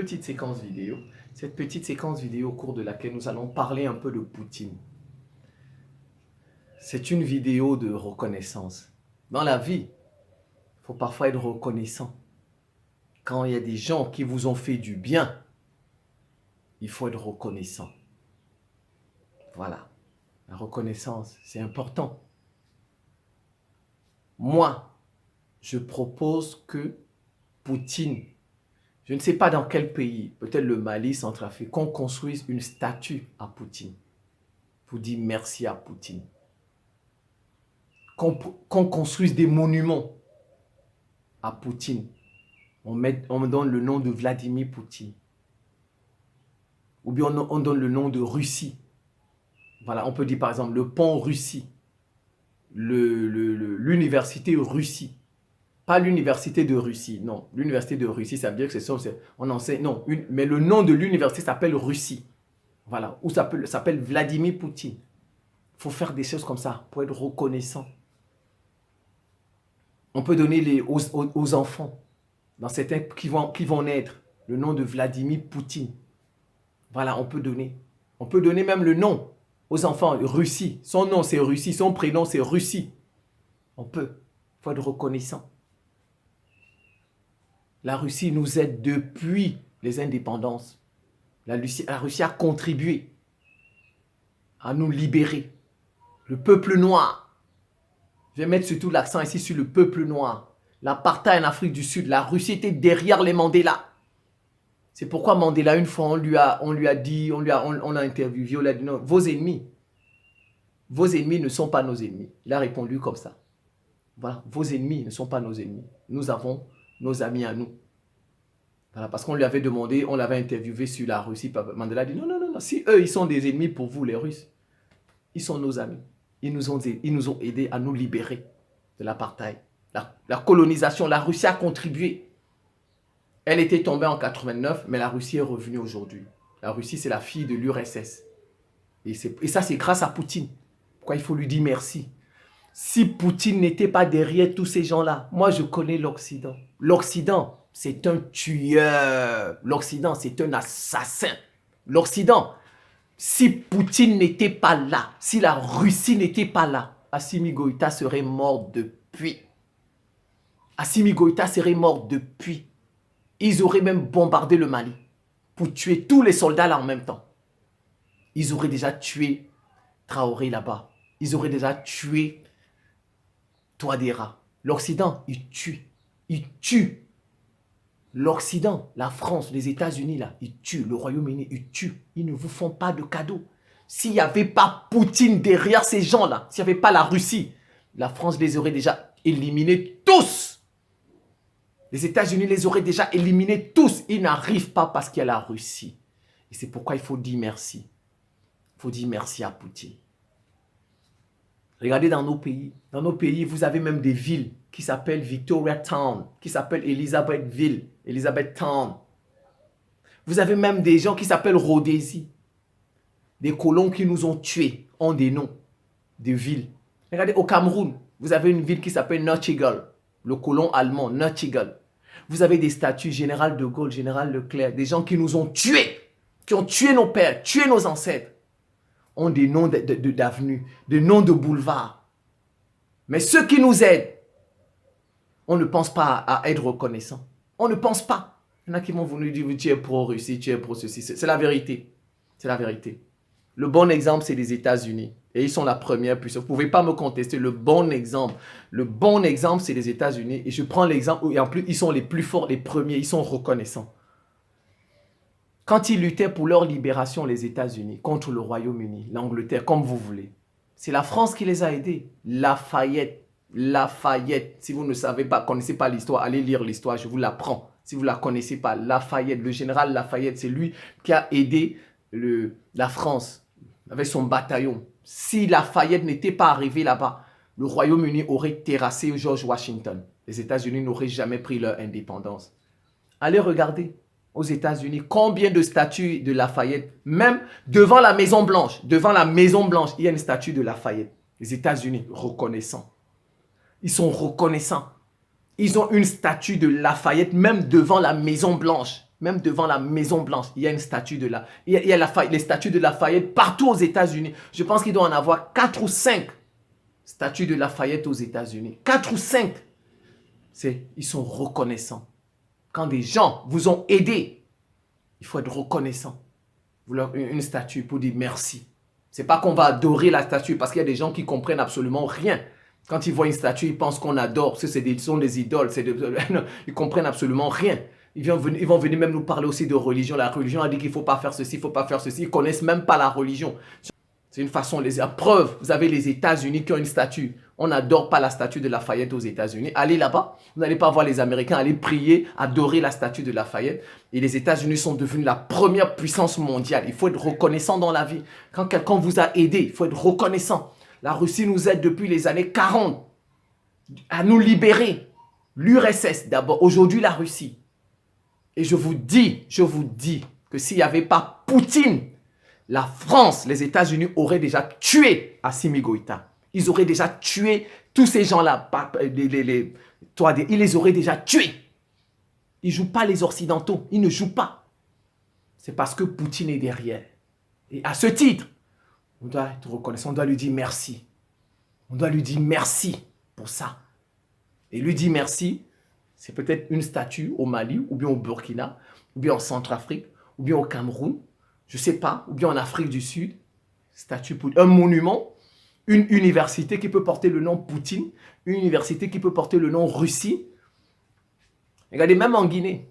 petite séquence vidéo. Cette petite séquence vidéo au cours de laquelle nous allons parler un peu de Poutine. C'est une vidéo de reconnaissance. Dans la vie, il faut parfois être reconnaissant. Quand il y a des gens qui vous ont fait du bien, il faut être reconnaissant. Voilà. La reconnaissance, c'est important. Moi, je propose que Poutine, je ne sais pas dans quel pays, peut-être le Mali, Centrafrique, qu'on construise une statue à Poutine pour dire merci à Poutine. Qu'on construise des monuments à Poutine. On me donne le nom de Vladimir Poutine. Ou bien on donne le nom de Russie. Voilà, on peut dire par exemple le pont Russie, l'université Russie. Pas l'université de Russie, non. L'université de Russie, ça veut dire que on enseigne, non. Mais le nom de l'université s'appelle Russie. Voilà, ou ça s'appelle Vladimir Poutine. Il faut faire des choses comme ça pour être reconnaissant. On peut donner aux enfants, dans certains qui vont naître, le nom de Vladimir Poutine. Voilà, on peut donner. On peut donner même le nom aux enfants, Russie. Son nom, c'est Russie. Son prénom, c'est Russie. On peut. Il faut être reconnaissant. La Russie nous aide depuis les indépendances. La Russie a contribué à nous libérer. Le peuple noir. Je vais mettre surtout l'accent ici sur le peuple noir. L'apartheid en Afrique du Sud. La Russie était derrière les Mandela. C'est pourquoi Mandela, une fois, on lui a dit, on l'a interviewé, on lui a dit non, vos ennemis ne sont pas nos ennemis. Il a répondu comme ça. Voilà, vos ennemis ne sont pas nos ennemis. Nous avons nos amis à nous. Voilà, parce qu'on lui avait demandé, on l'avait interviewé sur la Russie. Mandela a dit non, non, non, non. Si eux, ils sont des ennemis pour vous, les Russes, ils sont nos amis. Ils nous ont aidés à nous libérer de l'apartheid. La colonisation, la Russie a contribué. Elle était tombée en 89, mais la Russie est revenue aujourd'hui. La Russie, c'est la fille de l'URSS. Et ça, c'est grâce à Poutine. Pourquoi il faut lui dire merci? Si Poutine n'était pas derrière tous ces gens-là, moi, je connais l'Occident. L'Occident, c'est un tueur. L'Occident, c'est un assassin. L'Occident, si Poutine n'était pas là, si la Russie n'était pas là, Assimi Goïta serait mort depuis. Assimi Goïta serait mort depuis. Ils auraient même bombardé le Mali pour tuer tous les soldats là en même temps. Ils auraient déjà tué Traoré là-bas. Ils auraient déjà tué Touadéra. L'Occident, il tue. Il tue. L'Occident, la France, les États-Unis là, ils tuent. Le Royaume-Uni, ils tuent. Ils ne vous font pas de cadeaux. S'il n'y avait pas Poutine derrière ces gens-là, s'il n'y avait pas la Russie, la France les aurait déjà éliminés tous. Les États-Unis les auraient déjà éliminés tous. Ils n'arrivent pas parce qu'il y a la Russie. Et c'est pourquoi il faut dire merci. Il faut dire merci à Poutine. Regardez dans nos pays. Dans nos pays, vous avez même des villes qui s'appellent Victoria Town, qui s'appellent Elizabethville, Elizabeth Town. Vous avez même des gens qui s'appellent Rhodésie. Des colons qui nous ont tués ont des noms de villes. Regardez, au Cameroun, vous avez une ville qui s'appelle Nachtigal. Le colon allemand, Nachtigal. Vous avez des statues, Général de Gaulle, Général Leclerc, des gens qui nous ont tués, qui ont tué nos pères, tué nos ancêtres, ont des noms d'avenues, des noms de boulevards. Mais ceux qui nous aident, on ne pense pas à être reconnaissant. On ne pense pas. Il y en a qui vont vous dire, tu es pro-Russie, tu es pro-ceci. C'est la vérité. C'est la vérité. Le bon exemple, c'est les États-Unis. Et ils sont la première puissance. Vous ne pouvez pas me contester. Le bon exemple, c'est les États-Unis. Et je prends l'exemple, et en plus, ils sont les plus forts, les premiers. Ils sont reconnaissants. Quand ils luttaient pour leur libération, les États-Unis, contre le Royaume-Uni, l'Angleterre, comme vous voulez, c'est la France qui les a aidés. Lafayette. Si vous ne savez pas, connaissez pas l'histoire, allez lire l'histoire, je vous l'apprends. Si vous ne la connaissez pas, Lafayette, le général Lafayette, c'est lui qui a aidé la France avec son bataillon. Si Lafayette n'était pas arrivé là-bas, le Royaume-Uni aurait terrassé George Washington. Les États-Unis n'auraient jamais pris leur indépendance. Allez regarder aux États-Unis combien de statues de Lafayette, même devant la Maison Blanche, il y a une statue de Lafayette. Les États-Unis, reconnaissants. Ils sont reconnaissants. Ils ont une statue de Lafayette, même devant la Maison Blanche. Même devant la Maison Blanche, il y a une statue de la... Il y a les statues de Lafayette partout aux États-Unis. Je pense qu'il doit en avoir 4 ou 5 statues de Lafayette aux États-Unis. 4 ou 5. Ils sont reconnaissants. Quand des gens vous ont aidé, il faut être reconnaissant. Une statue pour dire merci. C'est pas qu'on va adorer la statue parce qu'il y a des gens qui comprennent absolument rien. Quand ils voient une statue, ils pensent qu'on adore. Ce sont des idoles. Ils comprennent absolument rien. Ils vont venir même nous parler aussi de religion. La religion a dit qu'il ne faut pas faire ceci, il ne faut pas faire ceci. Ils ne connaissent même pas la religion. C'est une façon, la preuve, vous avez les États-Unis qui ont une statue. On n'adore pas la statue de Lafayette aux États-Unis. Allez là-bas, vous n'allez pas voir les Américains aller prier, adorer la statue de Lafayette. Et les États-Unis sont devenus la première puissance mondiale. Il faut être reconnaissant dans la vie. Quand quelqu'un vous a aidé, il faut être reconnaissant. La Russie nous aide depuis les années 40 à nous libérer. L'URSS d'abord, aujourd'hui la Russie. Et je vous dis que s'il n'y avait pas Poutine, la France, les États-Unis auraient déjà tué Assimi Goïta. Ils auraient déjà tué tous ces gens-là. Ils les auraient déjà tués. Ils ne jouent pas les Occidentaux. Ils ne jouent pas. C'est parce que Poutine est derrière. Et à ce titre, on doit être reconnaissant. On doit lui dire merci. On doit lui dire merci pour ça. Et lui dire merci, c'est peut-être une statue au Mali, ou bien au Burkina, ou bien en Centrafrique, ou bien au Cameroun, je ne sais pas, ou bien en Afrique du Sud, statue pour un monument, une université qui peut porter le nom Poutine, une université qui peut porter le nom Russie. Regardez, même en Guinée,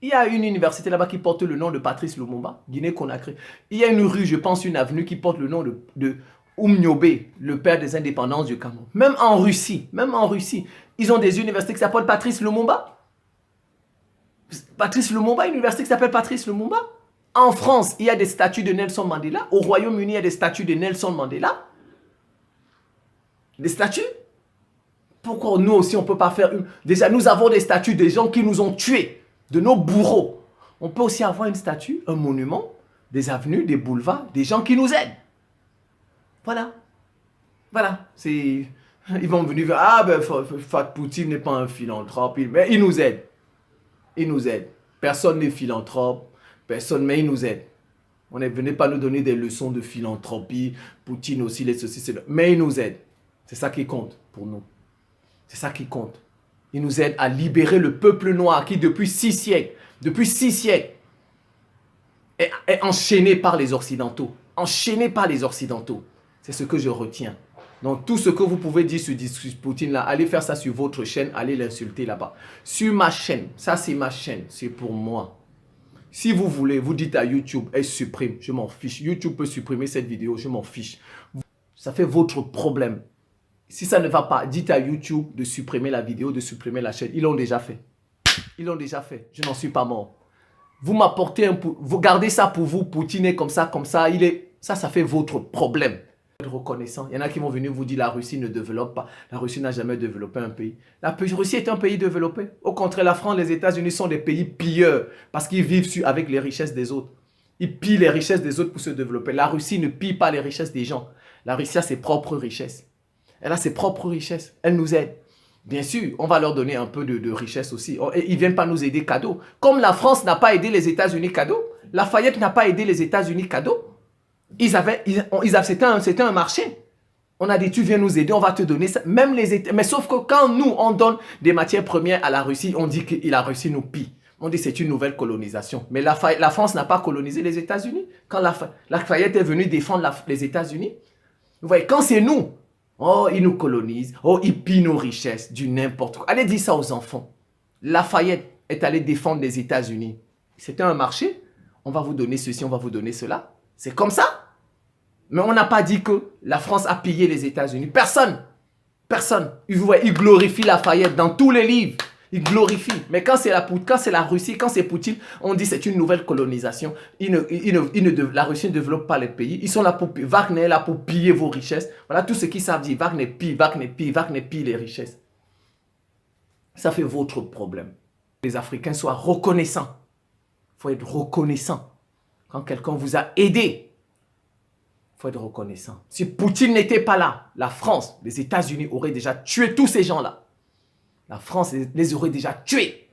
il y a une université là-bas qui porte le nom de Patrice Lumumba, Guinée-Conakry. Il y a une rue, je pense, une avenue qui porte le nom de Oumniobé, le père des indépendances du Cameroun. Même en Russie, ils ont des universités qui s'appellent Patrice Lumumba. Patrice Lumumba, une université qui s'appelle Patrice Lumumba. En France, il y a des statues de Nelson Mandela. Au Royaume-Uni, il y a des statues de Nelson Mandela. Des statues. Pourquoi nous aussi, on ne peut pas faire une... Déjà, nous avons des statues des gens qui nous ont tués, de nos bourreaux. On peut aussi avoir une statue, un monument, des avenues, des boulevards, des gens qui nous aident. Voilà. Voilà. Ils vont venir dire, ah ben, Poutine n'est pas un philanthrope, mais il nous aide. Il nous aide. Personne n'est philanthrope. Personne, mais il nous aide. On ne venez pas nous donner des leçons de philanthropie. Poutine aussi, les ceci, c'est mais il nous aide. C'est ça qui compte pour nous. C'est ça qui compte. Il nous aide à libérer le peuple noir qui, depuis 6 siècles, est enchaîné par les Occidentaux. Enchaîné par les Occidentaux. C'est ce que je retiens. Donc, tout ce que vous pouvez dire sur Poutine, là, allez faire ça sur votre chaîne, allez l'insulter là-bas. Sur ma chaîne, ça c'est ma chaîne, c'est pour moi. Si vous voulez, vous dites à YouTube, elle supprime, je m'en fiche. YouTube peut supprimer cette vidéo, je m'en fiche. Ça fait votre problème. Si ça ne va pas, dites à YouTube de supprimer la vidéo, de supprimer la chaîne. Ils l'ont déjà fait. Ils l'ont déjà fait. Je n'en suis pas mort. Vous m'apportez vous gardez ça pour vous, Poutine est comme ça, ça fait votre problème. Reconnaissant. Il y en a qui vont venir vous dire la Russie ne développe pas. La Russie n'a jamais développé un pays. La Russie est un pays développé. Au contraire, la France, les États-Unis sont des pays pilleurs parce qu'ils vivent avec les richesses des autres. Ils pillent les richesses des autres pour se développer. La Russie ne pille pas les richesses des gens. La Russie a ses propres richesses. Elle a ses propres richesses. Elle nous aide. Bien sûr, on va leur donner un peu de richesse aussi. Et ils ne viennent pas nous aider cadeau. Comme la France n'a pas aidé les États-Unis cadeau, Lafayette n'a pas aidé les États-Unis cadeau. C'était un marché. On a dit, tu viens nous aider, on va te donner ça. Même les États. Mais sauf que quand nous, on donne des matières premières à la Russie, on dit que la Russie nous pille. On dit que c'est une nouvelle colonisation. Mais la France n'a pas colonisé les États-Unis. Quand Lafayette est venu défendre les États-Unis, vous voyez, quand c'est nous, oh, ils nous colonisent, oh, ils pillent nos richesses, du n'importe quoi. Allez dire ça aux enfants. Lafayette est allé défendre les États-Unis. C'était un marché. On va vous donner ceci, on va vous donner cela. C'est comme ça. Mais on n'a pas dit que la France a pillé les États-Unis. Personne. Personne. Ils glorifient Lafayette dans tous les livres. Ils glorifient. Mais quand c'est la Russie, quand c'est Poutine, on dit c'est une nouvelle colonisation. La Russie ne développe pas les pays. Ils sont là pour piller. Wagner est là pour piller vos richesses. Voilà tout ce qu'ils savent dire. Wagner pille les richesses. Ça fait votre problème. Les Africains soient reconnaissants. Il faut être reconnaissant. Quand quelqu'un vous a aidé, il faut être reconnaissant. Si Poutine n'était pas là, la France, les États-Unis auraient déjà tué tous ces gens-là. La France les aurait déjà tués.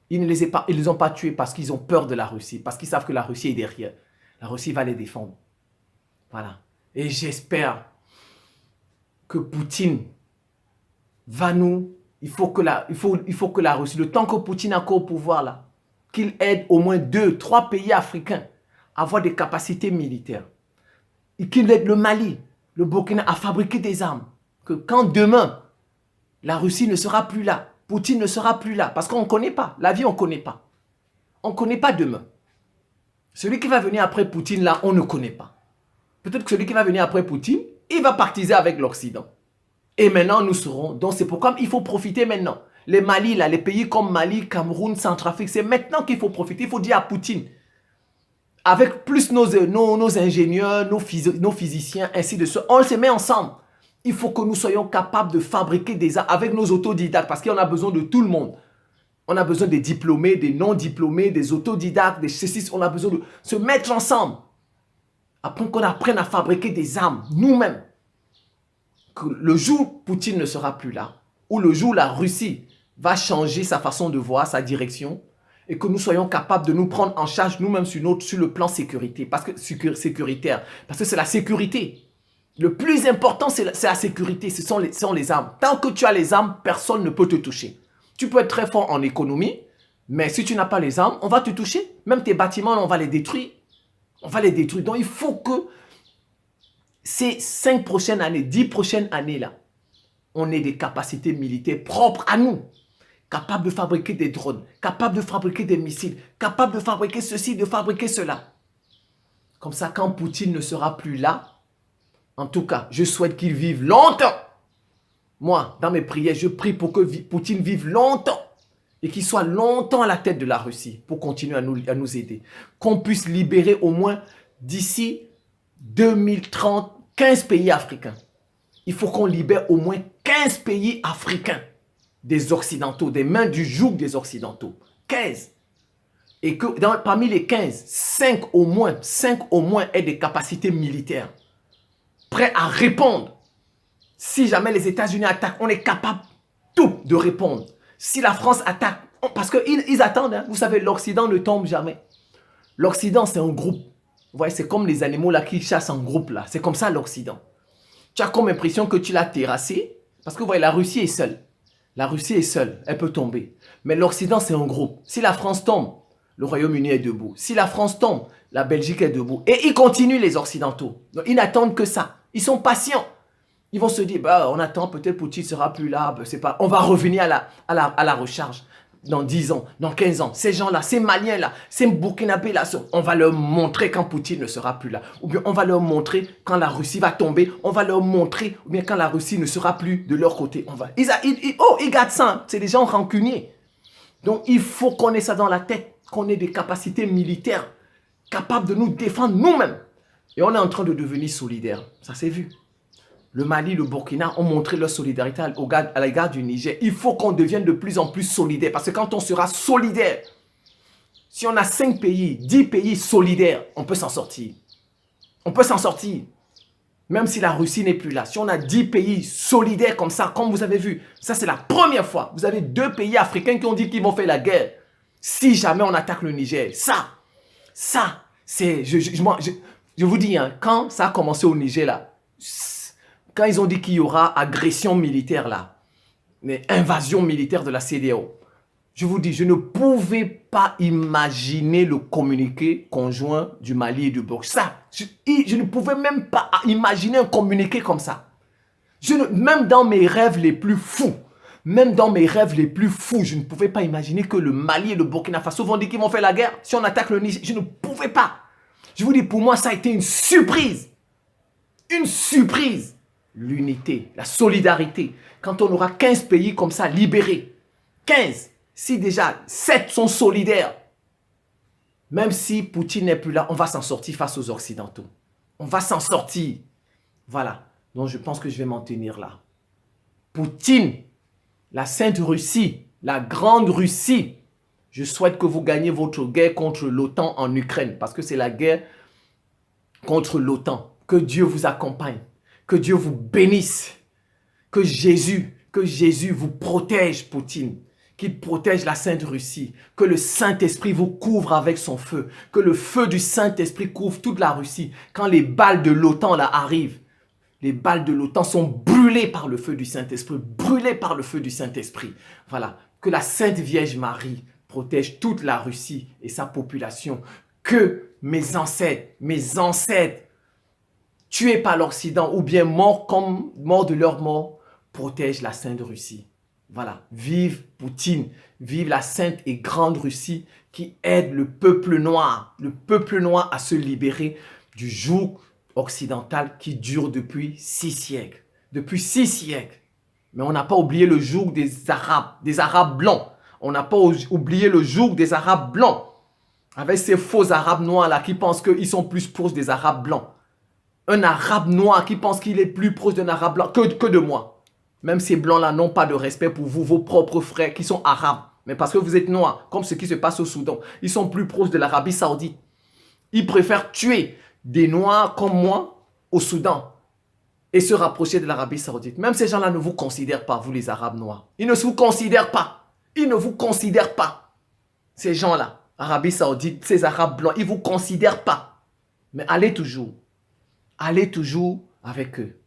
Ils ne les ont pas tués parce qu'ils ont peur de la Russie, parce qu'ils savent que la Russie est derrière. La Russie va les défendre. Voilà. Et j'espère que Poutine va nous... Il faut que la Russie, le temps que Poutine est encore au pouvoir, là, qu'il aide au moins 2, 3 pays africains à avoir des capacités militaires. Et qu'il aide le Mali, le Burkina à fabriquer des armes. Que quand demain, la Russie ne sera plus là, Poutine ne sera plus là, parce qu'on ne connaît pas. La vie, on ne connaît pas. On ne connaît pas demain. Celui qui va venir après Poutine, là, on ne connaît pas. Peut-être que celui qui va venir après Poutine, il va partiser avec l'Occident. Et maintenant, nous serons. Donc, c'est pourquoi il faut profiter maintenant. Les Mali, là, les pays comme Mali, Cameroun, Centrafrique, c'est maintenant qu'il faut profiter. Il faut dire à Poutine, avec plus nos ingénieurs, nos physiciens, ainsi de suite, on se met ensemble. Il faut que nous soyons capables de fabriquer des armes avec nos autodidactes, parce qu'on a besoin de tout le monde. On a besoin des diplômés, des non-diplômés, des autodidactes, des ceci. On a besoin de se mettre ensemble. Après qu'on apprenne à fabriquer des armes, nous-mêmes. Que le jour où Poutine ne sera plus là, ou le jour où la Russie va changer sa façon de voir, sa direction, et que nous soyons capables de nous prendre en charge nous-mêmes sur le plan sécuritaire, parce que c'est la sécurité. Le plus important, c'est la sécurité, ce sont les armes. Tant que tu as les armes, personne ne peut te toucher. Tu peux être très fort en économie, mais si tu n'as pas les armes, on va te toucher. Même tes bâtiments, on va les détruire. On va les détruire. Donc, il faut que ces 5 prochaines années, 10 prochaines années-là, on ait des capacités militaires propres à nous. Capables de fabriquer des drones, capables de fabriquer des missiles, capables de fabriquer ceci, de fabriquer cela. Comme ça, quand Poutine ne sera plus là, en tout cas, je souhaite qu'il vive longtemps. Moi, dans mes prières, je prie pour que Poutine vive longtemps et qu'il soit longtemps à la tête de la Russie pour continuer à nous aider. Qu'on puisse libérer au moins d'ici 2030 15 pays africains. Il faut qu'on libère au moins 15 pays africains des Occidentaux, des mains du joug des Occidentaux. 15. Et que parmi les 15, 5 au moins aient des capacités militaires. Prêts à répondre. Si jamais les États-Unis attaquent, on est capable tout de répondre. Si la France attaque, parce qu'ils attendent, hein, vous savez, l'Occident ne tombe jamais. L'Occident, c'est un groupe. Vous voyez, c'est comme les animaux là qui chassent en groupe là. C'est comme ça l'Occident. Tu as comme l'impression que tu l'as terrassé, parce que vous voyez, la Russie est seule. La Russie est seule, elle peut tomber. Mais l'Occident, c'est un groupe. Si la France tombe, le Royaume-Uni est debout. Si la France tombe, la Belgique est debout. Et ils continuent, les Occidentaux. Donc, ils n'attendent que ça. Ils sont patients. Ils vont se dire, bah, on attend, peut-être Poutine ne sera plus là. Bah, c'est pas... On va revenir à la recharge dans 10 ans, dans 15 ans. Ces gens-là, ces Maliens-là, ces Burkinabés-là, on va leur montrer quand Poutine ne sera plus là. Ou bien on va leur montrer quand la Russie va tomber. On va leur montrer, ou bien quand la Russie ne sera plus de leur côté. Ils gardent ça. Hein. C'est des gens rancuniers. Donc, il faut qu'on ait ça dans la tête, qu'on ait des capacités militaires capables de nous défendre nous-mêmes. Et on est en train de devenir solidaires. Ça s'est vu. Le Mali, le Burkina ont montré leur solidarité à l'égard du Niger. Il faut qu'on devienne de plus en plus solidaire. Parce que quand on sera solidaire, si on a 5 pays, 10 pays solidaires, on peut s'en sortir. On peut s'en sortir. Même si la Russie n'est plus là. Si on a 10 pays solidaires comme ça, comme vous avez vu, ça c'est la première fois. Vous avez 2 pays africains qui ont dit qu'ils vont faire la guerre. Si jamais on attaque le Niger, ça, c'est... Je vous dis, hein, quand ça a commencé au Niger là, quand ils ont dit qu'il y aura agression militaire là, mais invasion militaire de la CEDEAO, je vous dis, je ne pouvais pas imaginer le communiqué conjoint du Mali et du Burkina. Je ne pouvais même pas imaginer un communiqué comme ça. Même dans mes rêves les plus fous, je ne pouvais pas imaginer que le Mali et le Burkina Faso vont dire qu'ils vont faire la guerre si on attaque le Niger. Je ne pouvais pas. Je vous dis, pour moi, ça a été une surprise. Une surprise. L'unité, la solidarité. Quand on aura 15 pays comme ça libérés, 15, si déjà 7 sont solidaires, même si Poutine n'est plus là, on va s'en sortir face aux Occidentaux. On va s'en sortir. Voilà. Donc je pense que je vais m'en tenir là. Poutine, la Sainte Russie, la Grande Russie, je souhaite que vous gagnez votre guerre contre l'OTAN en Ukraine, parce que c'est la guerre contre l'OTAN. Que Dieu vous accompagne. Que Dieu vous bénisse. Que Jésus vous protège, Poutine. qu'il protège la Sainte Russie, que le Saint-Esprit vous couvre avec son feu, que le feu du Saint-Esprit couvre toute la Russie. Quand les balles de l'OTAN là arrivent, les balles de l'OTAN sont brûlées par le feu du Saint-Esprit, brûlées par le feu du Saint-Esprit. Voilà, que la Sainte Vierge Marie protège toute la Russie et sa population. Que mes ancêtres, tués par l'Occident ou bien morts de leur mort, protègent la Sainte Russie. Voilà, vive Poutine, vive la Sainte et Grande Russie qui aide le peuple noir à se libérer du joug occidental qui dure depuis 6 siècles. Depuis 6 siècles. Mais on n'a pas oublié le joug des Arabes blancs. On n'a pas oublié le joug des Arabes blancs. Avec ces faux Arabes noirs là qui pensent qu'ils sont plus proches des Arabes blancs. Un Arabe noir qui pense qu'il est plus proche d'un Arabe blanc que de moi. Même ces blancs-là n'ont pas de respect pour vous, vos propres frères qui sont arabes. Mais parce que vous êtes noirs, comme ce qui se passe au Soudan, ils sont plus proches de l'Arabie Saoudite. Ils préfèrent tuer des noirs comme moi au Soudan et se rapprocher de l'Arabie Saoudite. Même ces gens-là ne vous considèrent pas, vous les Arabes noirs. Ils ne vous considèrent pas. Ils ne vous considèrent pas. Ces gens-là, Arabie Saoudite, ces Arabes blancs, ils ne vous considèrent pas. Mais allez toujours avec eux.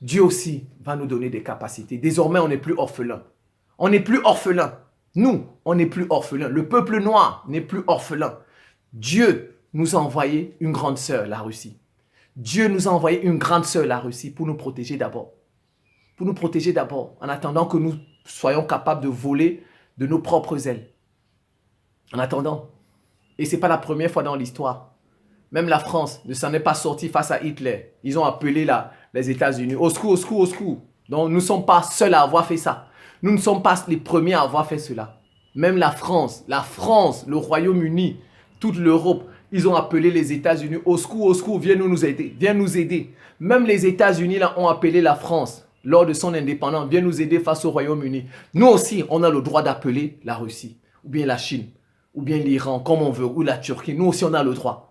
Dieu aussi va nous donner des capacités. Désormais, on n'est plus orphelin. On n'est plus orphelin. Nous, on n'est plus orphelin. Le peuple noir n'est plus orphelin. Dieu nous a envoyé une grande sœur, la Russie. Dieu nous a envoyé une grande sœur, la Russie, pour nous protéger d'abord. Pour nous protéger d'abord, en attendant que nous soyons capables de voler de nos propres ailes. En attendant. Et ce n'est pas la première fois dans l'histoire. Même la France ne s'en est pas sortie face à Hitler. Ils ont appelé les États-Unis. Au secours, au secours, au secours. Donc nous ne sommes pas seuls à avoir fait ça. Nous ne sommes pas les premiers à avoir fait cela. Même la France, le Royaume-Uni, toute l'Europe, ils ont appelé les États-Unis. Au secours, viens nous aider. Viens nous aider. Même les États-Unis là, ont appelé la France lors de son indépendance. Viens nous aider face au Royaume-Uni. Nous aussi, on a le droit d'appeler la Russie, ou bien la Chine, ou bien l'Iran, comme on veut, ou la Turquie. Nous aussi, on a le droit.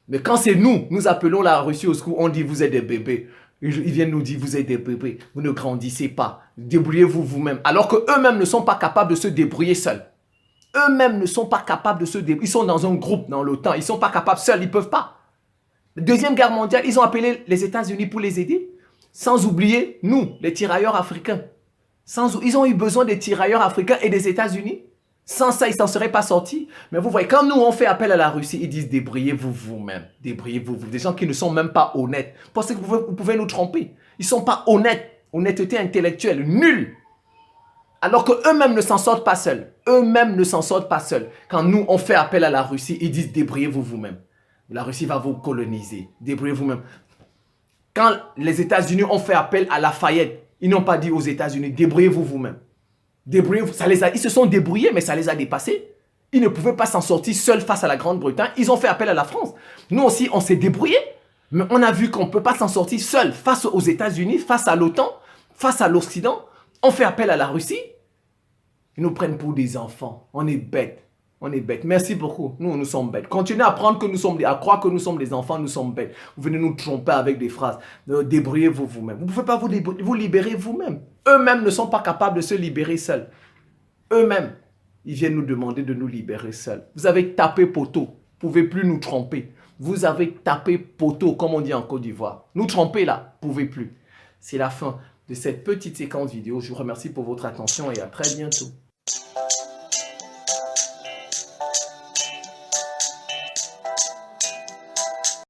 Mais quand c'est nous appelons la Russie au secours, on dit vous êtes des bébés. Ils viennent nous dire vous êtes des bébés, vous ne grandissez pas, débrouillez-vous vous-même. Alors qu'eux-mêmes ne sont pas capables de se débrouiller seuls. Eux-mêmes ne sont pas capables de se débrouiller. Ils sont dans un groupe dans l'OTAN, ils ne sont pas capables seuls, ils ne peuvent pas. Deuxième guerre mondiale, ils ont appelé les États-Unis pour les aider. Sans oublier, nous, les tirailleurs africains. Ils ont eu besoin des tirailleurs africains et des États-Unis. Sans ça, ils ne s'en seraient pas sortis. Mais vous voyez, quand nous, on fait appel à la Russie, ils disent débrouillez-vous vous-même. Débrouillez-vous. Des gens qui ne sont même pas honnêtes. Pensez que vous pouvez nous tromper. Ils ne sont pas honnêtes. Honnêteté intellectuelle, nulle. Alors qu'eux-mêmes ne s'en sortent pas seuls. Eux-mêmes ne s'en sortent pas seuls. Quand nous, on fait appel à la Russie, ils disent débrouillez-vous vous-même. La Russie va vous coloniser. Débrouillez-vous vous-même. Quand les États-Unis ont fait appel à Lafayette, ils n'ont pas dit aux États-Unis débrouillez-vous vous-même. Débrouillez-vous. Ils se sont débrouillés, mais ça les a dépassés. Ils ne pouvaient pas s'en sortir seuls face à la Grande-Bretagne. Ils ont fait appel à la France. Nous aussi, on s'est débrouillés. Mais on a vu qu'on ne peut pas s'en sortir seul face aux États-Unis, face à l'OTAN, face à l'Occident. On fait appel à la Russie. Ils nous prennent pour des enfants. On est bêtes. On est bêtes. Merci beaucoup. Nous sommes bêtes. Continuez à croire que nous sommes des enfants, nous sommes bêtes. Vous venez nous tromper avec des phrases. Débrouillez-vous vous-même. Vous ne pouvez pas vous libérer vous-même. Eux-mêmes ne sont pas capables de se libérer seuls. Eux-mêmes, ils viennent nous demander de nous libérer seuls. Vous avez tapé poteau. Vous ne pouvez plus nous tromper. Vous avez tapé poteau, comme on dit en Côte d'Ivoire. Nous tromper là, vous ne pouvez plus. C'est la fin de cette petite séquence vidéo. Je vous remercie pour votre attention et à très bientôt.